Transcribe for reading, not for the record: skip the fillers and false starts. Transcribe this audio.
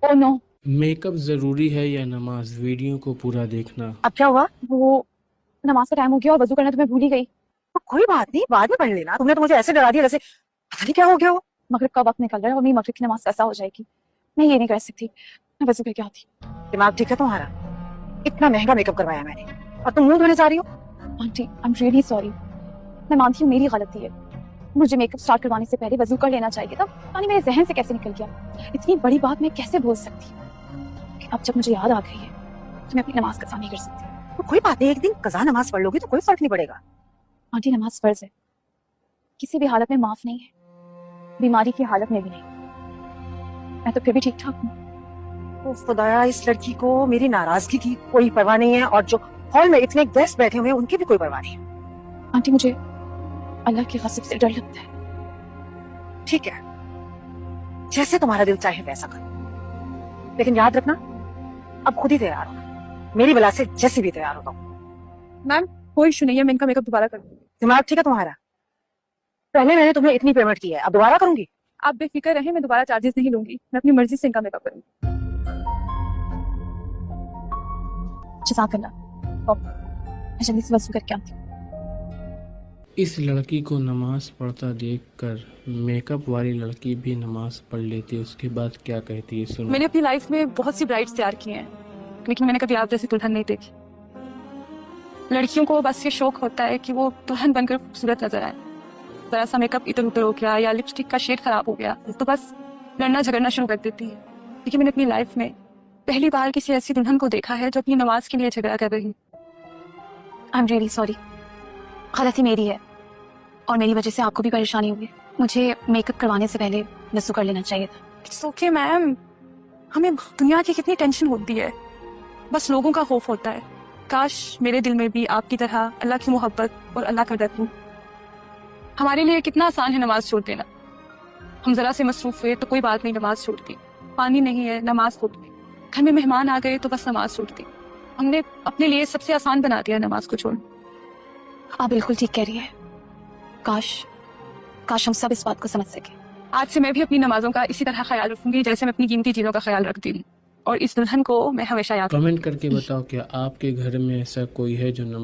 Oh no. Makeup जरूरी है या नमाज? वीडियो को पूरा देखना। अब क्या हुआ? वो नमाज का टाइम हो गया और वजू करना तो मैं भूल ही गई। तो कोई बात नहीं, बाद में पढ़ लेना। तुमने तो मुझे ऐसे डरा दिया जैसे पता नहीं क्या हो गया हो। मगरिब का वक्त निकल रहा है और मेरी मगरिब की नमाज ऐसा हो जाएगी। मैं ये नहीं कर सकती। मैं वजू करके आती। दिमाग ठीक है तुम्हारा? इतना महंगा मेकअप करवाया मैंने और तुम मुंह धोने जा रही हो? Aunty I am really sorry. मैं मानती हूँ मेरी गलती है। मुझे मेकअप स्टार्ट करवाने से पहले वजू कर लेना चाहिए था। पानी मेरे जहन से कैसे निकल गया? इतनी बड़ी बात मैं कैसे भूल सकती हूँ? अब जब मुझे याद आ गई है तो मैं अपनी नमाज कज़ा नहीं कर सकती। तो कोई बात नहीं, एक दिन कज़ा नमाज पढ़ लोगी तो कोई फर्क नहीं पड़ेगा। आंटी नमाज फर्ज है, किसी भी हालत में माफ नहीं है, बीमारी की हालत में भी नहीं। मैं तो फिर भी ठीक ठाक हूँ। तो खुदाया, इस लड़की को मेरी नाराजगी की कोई परवाह नहीं है और जो हॉल में इतने गेस्ट बैठे हुए हैं उनकी भी कोई परवाह नहीं है। आंटी मुझे अल्लाह के गज़ब से डर लगता है। ठीक है, जैसे तुम्हारा दिल चाहे वैसा करो, लेकिन याद रखना अब खुद ही तैयार हो, मेरी बला से जैसे भी तैयार होता हूँ। मैम कोई इशू नहीं है, मैं इनका मेकअप दोबारा कर दूंगी। दिमाग ठीक है तुम्हारा? पहले मैंने तुम्हें इतनी पेमेंट की है, अब दोबारा करूंगी? आप बेफिक्र रहें, मैं दोबारा चार्जेस नहीं लूंगी। मैं अपनी मर्जी से इनका मेकअप करूंगी। जज़ाकल्लाह। मैं जल्दी से वज़ू करके आती हूँ। इस लड़की को नमाज पढ़ता देखकर मेकअप वाली लड़की भी नमाज पढ़ लेती है। उसके बाद क्या कहती है सुनो। मैंने अपनी लाइफ में बहुत सी ब्राइड्स तैयार की हैं, लेकिन मैंने कभी आप जैसी दुल्हन नहीं देखी। लड़कियों को बस ये शौक होता है कि वो दुल्हन बनकर खूबसूरत नजर आए। जरा सा मेकअप इधर उधर हो गया या लिपस्टिक का शेड खराब हो गया तो बस लड़ना झगड़ना शुरू कर देती है। लेकिन मैंने अपनी लाइफ में पहली बार किसी ऐसी दुल्हन को देखा है जो अपनी नमाज के लिए झगड़ा कर रही। आई एम रियली सॉरी, गलती मेरी है और मेरी वजह से आपको भी परेशानी होगी। मुझे मेकअप करवाने से पहले वज़ू कर लेना चाहिए था। इट्स ओके मैम, हमें दुनिया की कितनी टेंशन होती है, बस लोगों का खौफ होता है। काश मेरे दिल में भी आपकी तरह अल्लाह की मोहब्बत और अल्लाह का डर हो। हमारे लिए कितना आसान है नमाज छोड़ देना। हम जरा से मसरूफ हुए तो कोई बात नहीं, नमाज छोड़ दी। पानी नहीं है, नमाज छोड़ दी। घर में मेहमान आ गए तो बस नमाज छोड़ दी। हमने अपने लिए सबसे आसान बना दिया नमाज को छोड़ना। आप बिल्कुल ठीक कह रही है। काश काश हम सब इस बात को समझ सके। आज से मैं भी अपनी नमाजों का इसी तरह ख्याल रखूंगी जैसे मैं अपनी कीमती चीजों का ख्याल रखती हूँ, और इस दुल्हन को मैं हमेशा याद कमेंट करके बताओ क्या आपके घर में ऐसा कोई है जो